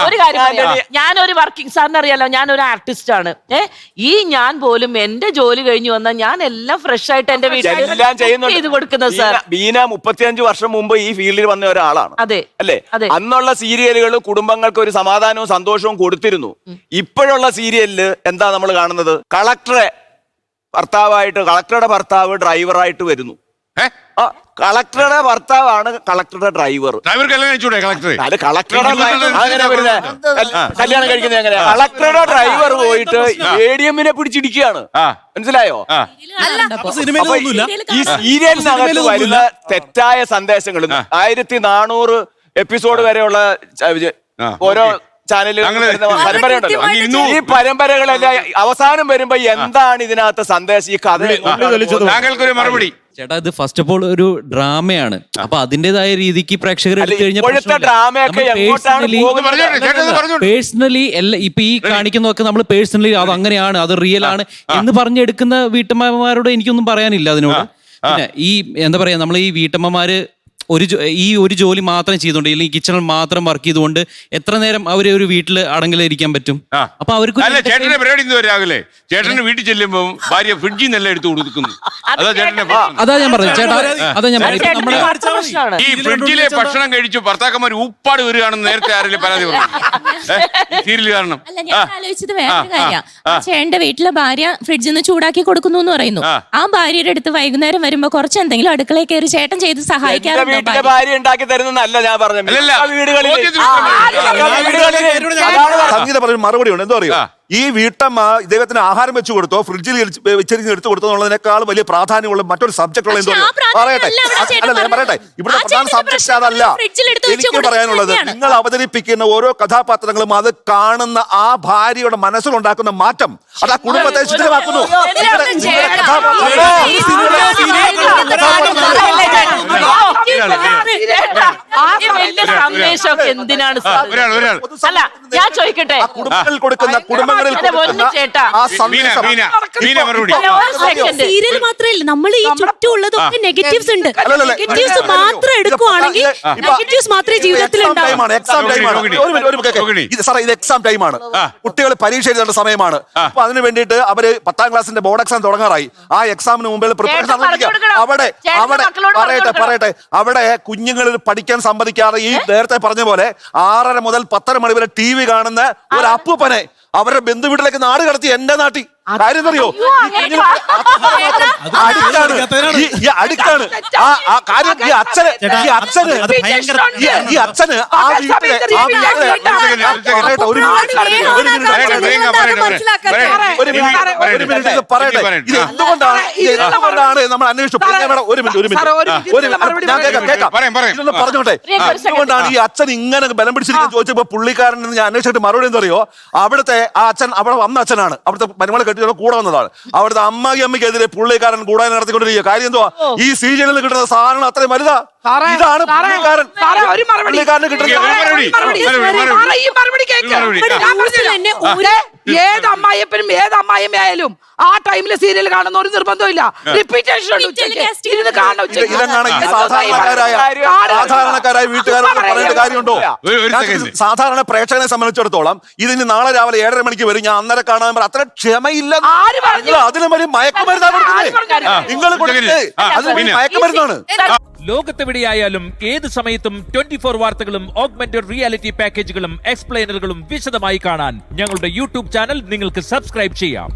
ഒരു കാര്യം ഞാനൊരു വർക്കിംഗ് സാറിന് അറിയാലോ, ഞാനൊരു ആർട്ടിസ്റ്റ് ആണ്. ഞാൻ പോലും എന്റെ ജോലി കഴിഞ്ഞു വന്നാൽ ഞാൻ എല്ലാം ഫ്രഷ് ആയിട്ട് എന്റെ വീട്ടിൽ ചെയ്ത് കൊടുക്കുന്നത് സാർ. ബീന 35 വർഷം മുമ്പ് ഈ ഫീൽഡിൽ വന്ന ഒരാളാണ്. അതെ അല്ലേ? അന്നുള്ള സീരിയലുകൾ കുടുംബങ്ങൾക്ക് ഒരു സമാധാനവും സന്തോഷവും കൊടുത്തിരുന്നു. ഇപ്പോഴുള്ള സീരിയലില് എന്താ നമ്മൾ കാണുന്നത്? കളക്ടറുടെ ഭർത്താവ് ഡ്രൈവറായിട്ട് വരുന്നു. കളക്ടറുടെ ഭർത്താവാണ് കളക്ടറുടെ ഡ്രൈവർ. കളക്ടറുടെ കല്യാണം കഴിക്കുന്നത് എങ്ങനെ? കളക്ടറുടെ ഡ്രൈവർ പോയിട്ട് ADM-നെ പിടിച്ചിടിക്കുകയാണ്. മനസ്സിലായോ? ഈ സീരിയലിനകത്ത് വരുന്ന തെറ്റായ സന്ദേശങ്ങൾ 1400 എപ്പിസോഡ് വരെയുള്ള ഓരോ ചാനലുകൾ പരമ്പരയുണ്ടല്ലോ. ഈ പരമ്പരകളെല്ലാം അവസാനം വരുമ്പോ എന്താണ് ഇതിനകത്ത് സന്ദേശം? ഈ കഥ താങ്കൾക്കൊരു മറുപടി. ചേട്ടാ, ഇത് ഫസ്റ്റ് ഓഫ് ഓൾ ഒരു ഡ്രാമയാണ്. അപ്പൊ അതിന്റേതായ രീതിക്ക് പ്രേക്ഷകർ പേഴ്സണലി ഇപ്പൊ ഈ കാണിക്കുന്നതൊക്കെ നമ്മൾ പേഴ്സണലി അത് അങ്ങനെയാണ്, അത് റിയൽ ആണ് എന്ന് പറഞ്ഞെടുക്കുന്ന വീട്ടമ്മമാരോട് എനിക്കൊന്നും പറയാനില്ല അതിനോട്. പിന്നെ ഈ എന്താ പറയാ, നമ്മൾ ഈ വീട്ടമ്മമാര് ഒരു ജോലി മാത്രം ചെയ്തോണ്ട്, അല്ലെങ്കിൽ കിച്ചണിൽ മാത്രം വർക്ക് ചെയ്തുകൊണ്ട് എത്ര നേരം അവര് ഒരു വീട്ടില് അടങ്ങിലിരിക്കാൻ പറ്റും? അപ്പൊ അവർക്ക് ചേട്ടന്റെ പരിപാടി രാവിലെ ചേട്ടന്റെ വീട്ടിൽ ചെല്ലുമ്പോ ഭാര്യ ഫ്രിഡ്ജിൽ നിന്നെല്ലാം എടുത്ത് കൊടുക്കുന്നു. അതാ ഞാൻ പറഞ്ഞത് ചേട്ടാ, അതാ ഞാൻ പറഞ്ഞത്. ഈ ഫ്രിഡ്ജിലെ ഭക്ഷണം കഴിച്ചു ഭർത്താക്കന്മാർ ഉപ്പാട് വരികയാണെന്ന് നേരത്തെ ആരെങ്കിലും പരാതി പറഞ്ഞു സീരിയൽ കാരണം. ഞാൻ ആലോചിച്ചത് വേറൊരു കാര്യം. ചേട്ടന്റെ വീട്ടിലെ ഭാര്യ ഫ്രിഡ്ജിൽ നിന്ന് ചൂടാക്കി കൊടുക്കുന്നു എന്ന് പറയുന്നു. ആ ഭാര്യയുടെ അടുത്ത് വൈകുന്നേരം വരുമ്പോ കുറച്ച് എന്തെങ്കിലും അടുക്കളയിൽ കയറി ചേട്ടൻ ചെയ്ത് സഹായിക്കാറുണ്ട്. വീട്ടിലെ ഭാര്യ ഉണ്ടാക്കി തരുന്നല്ല ഞാൻ പറഞ്ഞത്. സംഗീത പറഞ്ഞ മറുപടി ഉണ്ട്. എന്തോ അറിയോ, ഈ വീട്ടമ്മ ഇദ്ദേഹത്തിന് ആഹാരം വെച്ചു കൊടുത്തോ ഫ്രിഡ്ജിൽ വെച്ചിരിക്കുന്ന എടുത്തു കൊടുത്തോ എന്നുള്ളതിനേക്കാൾ വലിയ പ്രാധാന്യമുള്ള മറ്റൊരു സബ്ജക്ട് ഉള്ള എന്തോ പറയട്ടെ. ഞാൻ പറയട്ടെ, ഇവിടുത്തെ പ്രധാന സബ്ജക്ട് അതല്ല. എനിക്ക് പറയാനുള്ളത്, നിങ്ങൾ അവതരിപ്പിക്കുന്ന ഓരോ കഥാപാത്രങ്ങളും അത് കാണുന്ന ആ ഭാര്യയുടെ മനസ്സിലുണ്ടാക്കുന്ന മാറ്റം അത് ആ കുടുംബത്തെ ശിഥിലമാക്കുന്നു. സന്ദേശമൊക്കെ എന്തിനാണ്? അല്ല, ഞാൻ ചോദിക്കട്ടെ, കുടുംബങ്ങളിൽ സീരിയൽ മാത്രമല്ല, നമ്മൾ ഈ ചുറ്റുമുള്ളതൊക്കെ നെഗറ്റീവ്സ് ഉണ്ട്. നെഗറ്റീവ്സ് മാത്രം എടുക്കുവാണെങ്കിൽ നെഗറ്റീവ്സ് മാത്രമേ ജീവിതത്തിൽ ഉണ്ടാവൂ. ഇത് എക്സാം ടൈമാണ്. കുട്ടികൾ പരീക്ഷ എഴുതേണ്ട സമയമാണ്. അപ്പൊ അതിന് വേണ്ടിയിട്ട് അവര് 10ാം ക്ലാസ്സിന്റെ ബോർഡ് എക്സാം തുടങ്ങാറായി. ആ എക്സാമിന് മുമ്പേ പ്രിപ്പറേഷൻ പറയട്ടെ അവിടെ കുഞ്ഞുങ്ങളിൽ പഠിക്കാൻ സമ്മതിക്കാതെ ഈ നേരത്തെ പറഞ്ഞ പോലെ 6:30 മുതൽ 10:30 മണി വരെ TV കാണുന്ന ഒരു അപ്പൂപ്പനെ അവരുടെ ബന്ധുവീട്ടിലേക്ക് നാട് കടത്തി. എന്റെ നാട്ടിൽ കാര്യം അറിയോ, അടുക്കാണ് ഈ അച്ഛന് ആ വീട്ടിലെ പറയട്ടെ, ഇത് എന്തുകൊണ്ടാണ് നമ്മൾ അന്വേഷിച്ചു. ഇതൊന്ന് പറഞ്ഞോട്ടെ, എന്തുകൊണ്ടാണ് ഈ അച്ഛൻ ഇങ്ങനെ ബലം പിടിച്ചിരിക്കുന്നത് ചോദിച്ചപ്പോ പുള്ളിക്കാരൻ ഞാൻ അന്വേഷിച്ചിട്ട് മറുപടി എന്താ അറിയോ, അവിടുത്തെ ആ അച്ഛൻ അവിടെ വന്ന അച്ഛനാണ്, അവിടുത്തെ മരുമകളെ കെട്ടി കൂടെ വന്നതാണ്. അവിടുത്തെ അമ്മയ്ക്കെതിരെ പുള്ളിക്കാരൻ കൂടാൻ നടത്തിക്കൊണ്ടിരിക്കുക. കാര്യം എന്തുവാ, ഈ സീരിയലിൽ കിട്ടുന്ന സാധനം അത്രയും വലുതാ. ഇതാണ് ഏത് അമ്മായിയപ്പനും ഏത് അമ്മായിയമ്മയായാലും ആ ടൈമില് സീരിയൽ കാണുന്ന ഒരു നിർബന്ധമില്ല. റിപ്പീറ്റേഷൻ സാധാരണക്കാരായ വീട്ടുകാരോട് പറയേണ്ട കാര്യമുണ്ടോ? സാധാരണ പ്രേക്ഷകനെ സംബന്ധിച്ചിടത്തോളം ഇതിന് നാളെ രാവിലെ 7:30 മണിക്ക് വരും, ഞാൻ അന്നേരം കാണാൻ അത്ര ക്ഷമയില്ല. അതിനും വലിയ മയക്കുമരുന്നാണ് നിങ്ങൾ മയക്കുമരുന്നാണ്. ലോകത്തെവിടെയായാലും ഏത് സമയത്തും 24 വാർത്തകളും ഓഗ്മെന്റഡ് റിയാലിറ്റി പാക്കേജുകളും എക്സ്പ്ലെയിനറുകളും വിശദമായി കാണാൻ ഞങ്ങളുടെ യൂട്യൂബ് ചാനൽ നിങ്ങൾക്ക് സബ്സ്ക്രൈബ് ചെയ്യാം.